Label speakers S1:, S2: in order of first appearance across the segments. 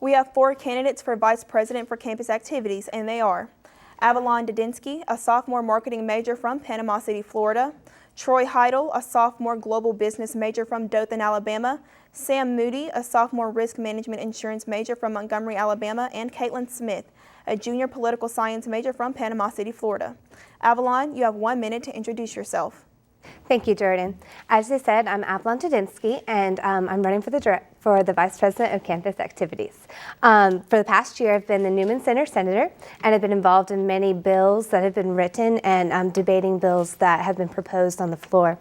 S1: We have 4 candidates for Vice President for Campus Activities, and they are Avalon Didinsky, a sophomore marketing major from Panama City, Florida; Troy Heidel, a sophomore global business major from Dothan, Alabama; Sam Moody, a sophomore risk management insurance major from Montgomery, Alabama; and Caitlin Smith, a junior political science major from Panama City, Florida. Avalon, you have 1 minute to introduce yourself.
S2: Thank you, Jordan. As I said, I'm Avalon Didinsky, and I'm running for the Vice President of Campus Activities. For the past year, I've been the Newman Center Senator, and I've been involved in many bills that have been written and debating bills that have been proposed on the floor.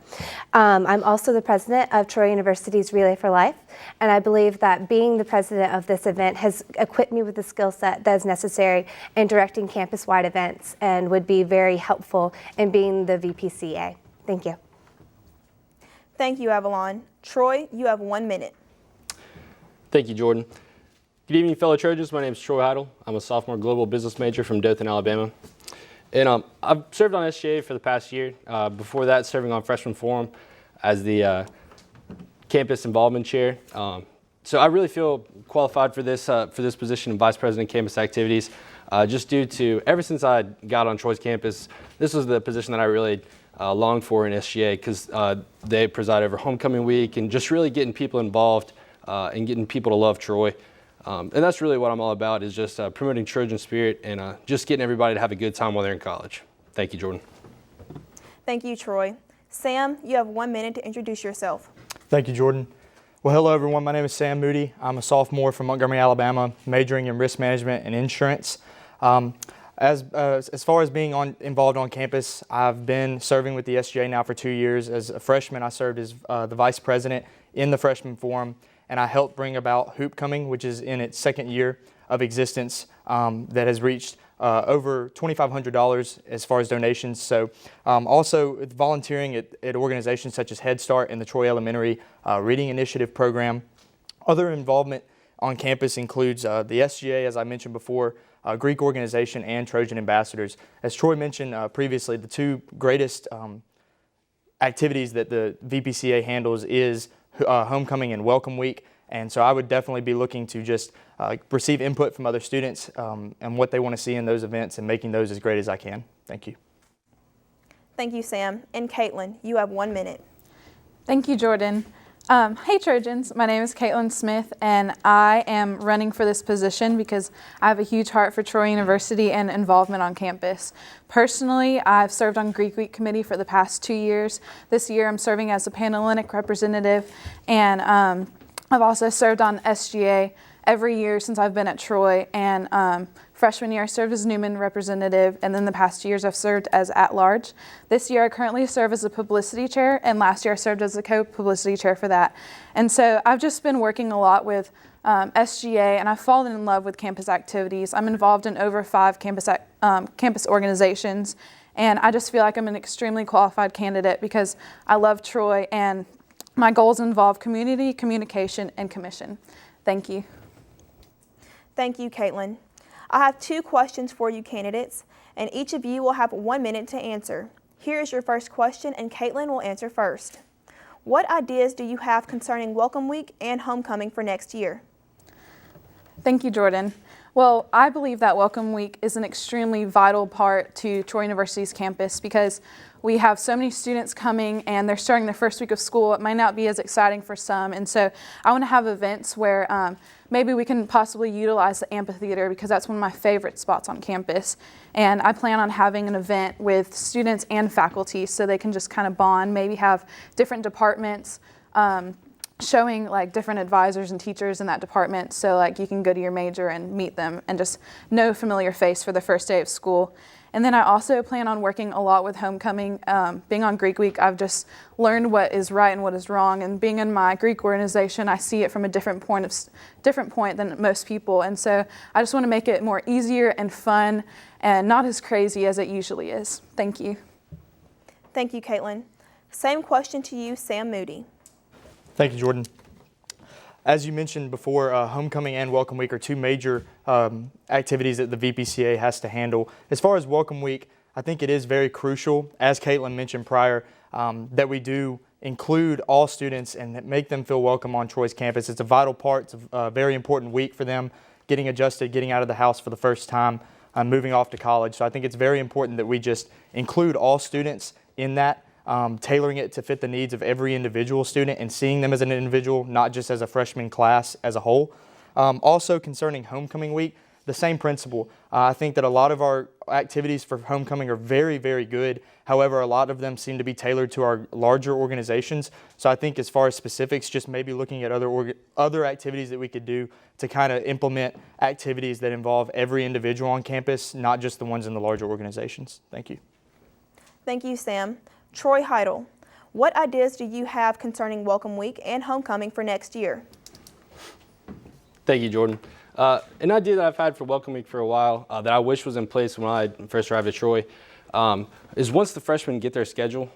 S2: I'm also the President of Troy University's Relay for Life, and I believe that being the President of this event has equipped me with the skill set that is necessary in directing campus-wide events and would be very helpful in being the VPCA. Thank you.
S1: Thank you, Avalon. Troy, you have 1 minute.
S3: Thank you, Jordan. Good evening, fellow Trojans. My name is Troy Heidel. I'm a sophomore global business major from Dothan, Alabama. And I've served on SGA for the past year. Before that, serving on Freshman Forum as the campus involvement chair. So I really feel qualified for this position of Vice President of Campus Activities, just due to ever since I got on Troy's campus, this was the position that I really longed for in SGA, because they preside over homecoming week and just really getting people involved and getting people to love Troy. And that's really what I'm all about, is just promoting Trojan spirit and just getting everybody to have a good time while they're in college. Thank you, Jordan.
S1: Thank you, Troy. Sam, you have 1 minute to introduce yourself.
S4: Thank you, Jordan. Well, hello, everyone. My name is Sam Moody. I'm a sophomore from Montgomery, Alabama, majoring in risk management and insurance. As far as being involved on campus, I've been serving with the SGA now for 2 years. As a freshman, I served as the vice president in the Freshman Forum, and I helped bring about Hoopcoming, which is in its 2nd year of existence, that has reached over $2,500 as far as donations. So also volunteering at organizations such as Head Start and the Troy Elementary Reading Initiative program. Other involvement on campus includes the SGA, as I mentioned before, Greek organization, and Trojan ambassadors. As Troy mentioned previously, the 2 greatest activities that the VPCA handles is homecoming and welcome week. And so I would definitely be looking to just receive input from other students and what they want to see in those events and making those as great as I can. Thank you.
S1: Thank you, Sam. And Caitlin, you have 1 minute.
S5: Thank you, Jordan. Hey Trojans, my name is Caitlin Smith, and I am running for this position because I have a huge heart for Troy University and involvement on campus. Personally, I've served on Greek Week committee for the past 2 years. This year I'm serving as a Panhellenic representative, and I've also served on SGA every year since I've been at Troy, and freshman year I served as Newman representative, and then the past 2 years I've served as at-large. This year I currently serve as a publicity chair, and last year I served as a co-publicity chair for that. And so I've just been working a lot with SGA, and I've fallen in love with campus activities. I'm involved in over 5 campus organizations, and I just feel like I'm an extremely qualified candidate because I love Troy, and my goals involve community, communication, and commission. Thank you.
S1: Thank you, Caitlin. I have 2 questions for you candidates, and each of you will have 1 minute to answer. Here is your first question, and Caitlin will answer first. What ideas do you have concerning Welcome Week and Homecoming for next year?
S5: Thank you, Jordan. Well, I believe that Welcome Week is an extremely vital part to Troy University's campus because we have so many students coming and they're starting their first week of school. It might not be as exciting for some, and so I want to have events where maybe we can possibly utilize the amphitheater because that's one of my favorite spots on campus. And I plan on having an event with students and faculty so they can just kind of bond, maybe have different departments showing like different advisors and teachers in that department, so like you can go to your major and meet them and just know a familiar face for the first day of school. And then I also plan on working a lot with homecoming. Being on Greek Week, I've just learned what is right and what is wrong. And being in my Greek organization, I see it from a different point than most people. And so I just want to make it more easier and fun and not as crazy as it usually is. Thank you.
S1: Thank you, Caitlin. Same question to you, Sam Moody.
S4: Thank you, Jordan. As you mentioned before, Homecoming and Welcome Week are 2 major activities that the VPCA has to handle. As far as Welcome Week, I think it is very crucial, as Caitlin mentioned prior, that we do include all students and make them feel welcome on Troy's campus. It's a vital part. It's a very important week for them, getting adjusted, getting out of the house for the first time, moving off to college. So I think it's very important that we just include all students in that, tailoring it to fit the needs of every individual student and seeing them as an individual, not just as a freshman class as a whole. Also concerning homecoming week, the same principle. I think that a lot of our activities for homecoming are very, very good. However, a lot of them seem to be tailored to our larger organizations. So I think as far as specifics, just maybe looking at other activities that we could do to kind of implement activities that involve every individual on campus, not just the ones in the larger organizations. Thank you.
S1: Thank you, Sam. Troy Heidel, what ideas do you have concerning Welcome Week and homecoming for next year?
S3: Thank you, Jordan. An idea that I've had for Welcome Week for a while that I wish was in place when I first arrived at Troy is once the freshmen get their schedule,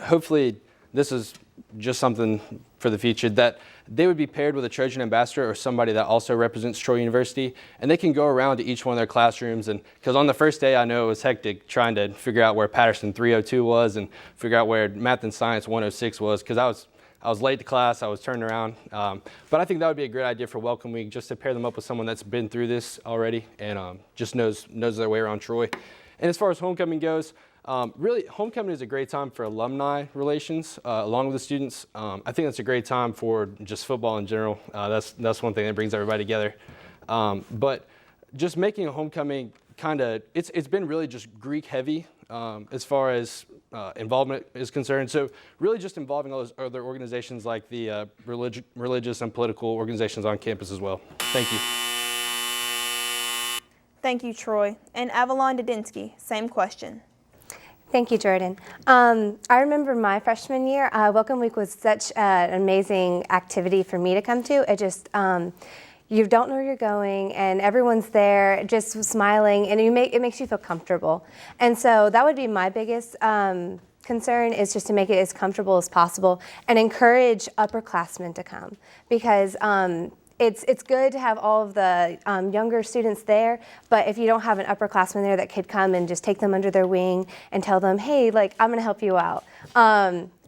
S3: hopefully this is just something for the future, that they would be paired with a Trojan ambassador or somebody that also represents Troy University, and they can go around to each one of their classrooms. And because on the first day I know it was hectic trying to figure out where Patterson 302 was and figure out where Math and Science 106 was, because I was late to class, I was turned around. But I think that would be a great idea for Welcome Week, just to pair them up with someone that's been through this already and just knows their way around Troy. And as far as homecoming goes, really, homecoming is a great time for alumni relations along with the students. I think that's a great time for just football in general. That's one thing that brings everybody together. But just making a homecoming it's been really just Greek heavy as far as involvement is concerned. So really just involving all those other organizations like the religious and political organizations on campus as well. Thank you.
S1: Thank you, Troy. And Avalon Didinsky, same question.
S2: Thank you, Jordan. I remember my freshman year, Welcome Week was such an amazing activity for me to come to. It just, you don't know where you're going and everyone's there just smiling and it makes you feel comfortable. And so that would be my biggest concern, is just to make it as comfortable as possible and encourage upperclassmen to come, because it's good to have all of the younger students there, but if you don't have an upperclassman there that could come and just take them under their wing and tell them, hey, like, I'm gonna help you out.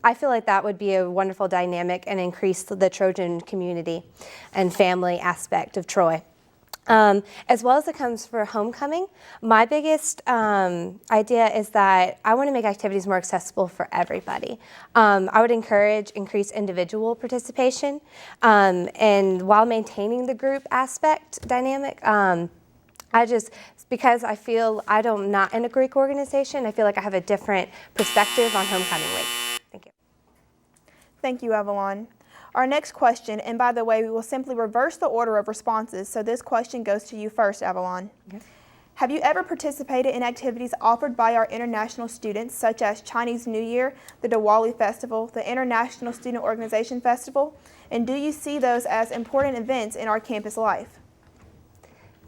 S2: I feel like that would be a wonderful dynamic and increase the Trojan community and family aspect of Troy. As well as it comes for homecoming, my biggest idea is that I want to make activities more accessible for everybody. I would encourage increased individual participation, and while maintaining the group aspect dynamic, because I feel I'm not in a Greek organization, I feel like I have a different perspective on homecoming week. Thank you.
S1: Thank you, Avalon. Our next question, and by the way, we will simply reverse the order of responses, so this question goes to you first, Avalon.
S2: Okay.
S1: Have you ever participated in activities offered by our international students, such as Chinese New Year, the Diwali Festival, the International Student Organization Festival, and do you see those as important events in our campus life?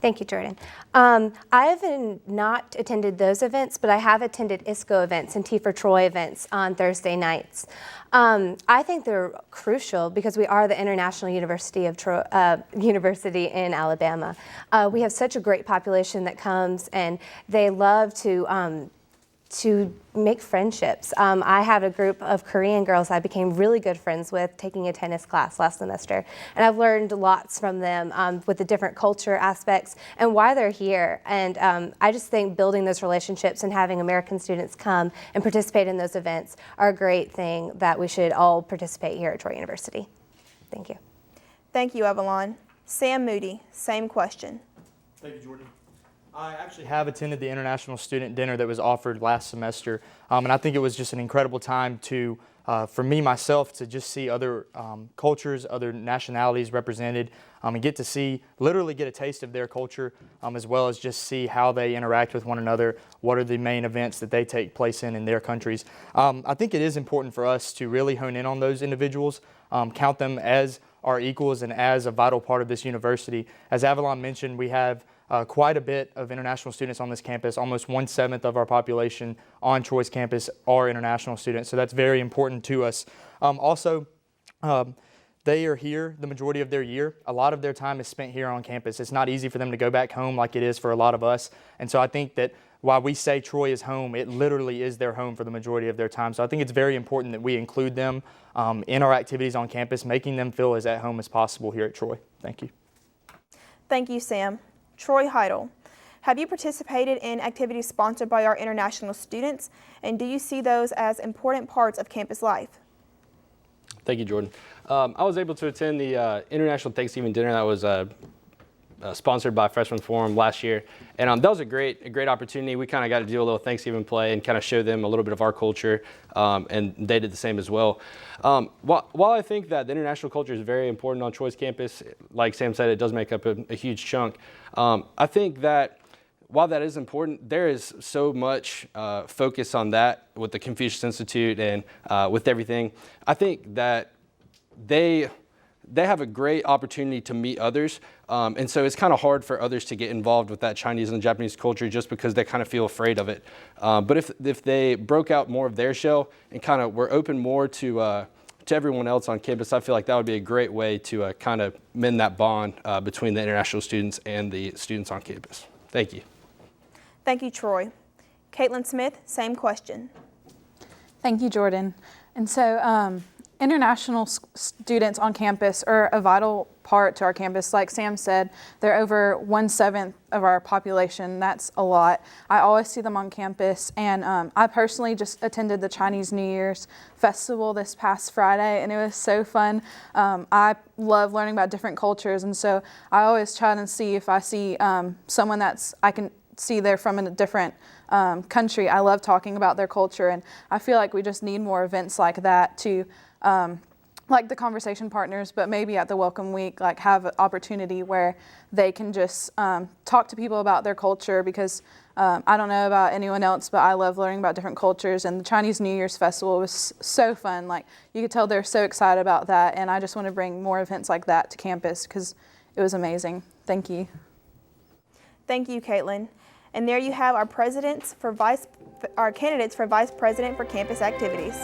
S2: Thank you, Jordan. I have not attended those events, but I have attended ISCO events and Tea for Troy events on Thursday nights. I think they're crucial because we are the International University of University in Alabama. We have such a great population that comes, and they love to make friendships. I have a group of Korean girls I became really good friends with taking a tennis class last semester, and I've learned lots from them with the different culture aspects and why they're here. And I just think building those relationships and having American students come and participate in those events are a great thing that we should all participate here at Troy University. Thank you.
S1: Thank you, Avalon. Sam Moody, same question.
S4: Thank you, Jordan. I actually have attended the International Student Dinner that was offered last semester, and I think it was just an incredible time for me, myself, to just see other cultures, other nationalities represented, and literally get a taste of their culture, as well as just see how they interact with one another, what are the main events that they take place in their countries. I think it is important for us to really hone in on those individuals, count them as our equals and as a vital part of this university. As Avalon mentioned, we have quite a bit of international students on this campus. Almost 1/7 of our population on Troy's campus are international students, so that's very important to us. Also, they are here the majority of their year. A lot of their time is spent here on campus. It's not easy for them to go back home like it is for a lot of us, and so I think that while we say Troy is home, it literally is their home for the majority of their time. So I think it's very important that we include them in our activities on campus, making them feel as at home as possible here at Troy. Thank you.
S1: Thank you, Sam. Troy Heidel, have you participated in activities sponsored by our international students, and do you see those as important parts of campus life?
S3: Thank you, Jordan. I was able to attend the International Thanksgiving dinner that was sponsored by Freshman Forum last year, and that was a great opportunity. We kind of got to do a little Thanksgiving play and kind of show them a little bit of our culture, and they did the same as well. While I think that the international culture is very important on Troy's campus, like Sam said, it does make up a huge chunk. I think that while that is important, there is so much focus on that with the Confucius Institute and with everything. I think that they have a great opportunity to meet others, and so it's kind of hard for others to get involved with that Chinese and Japanese culture just because they kind of feel afraid of it. But if they broke out more of their shell and kind of were open more to everyone else on campus, I feel like that would be a great way to kind of mend that bond between the international students and the students on campus. Thank you.
S1: Thank you, Troy. Caitlin Smith, same question.
S5: Thank you, Jordan. And so international students on campus are a vital part to our campus. Like Sam said, they're over 1/7 of our population. That's a lot. I always see them on campus, and I personally just attended the Chinese New Year's festival this past Friday, and it was so fun. I love learning about different cultures, and so I always try to see if I see someone I can see they're from a different country. I love talking about their culture, and I feel like we just need more events like that to like the conversation partners, but maybe at the Welcome Week, like have an opportunity where they can just talk to people about their culture, because I don't know about anyone else, but I love learning about different cultures, and the Chinese New Year's festival was so fun. Like, you could tell they're so excited about that, and I just want to bring more events like that to campus because it was amazing. Thank you.
S1: Thank you, Caitlin. And there you have our candidates for Vice President for campus activities.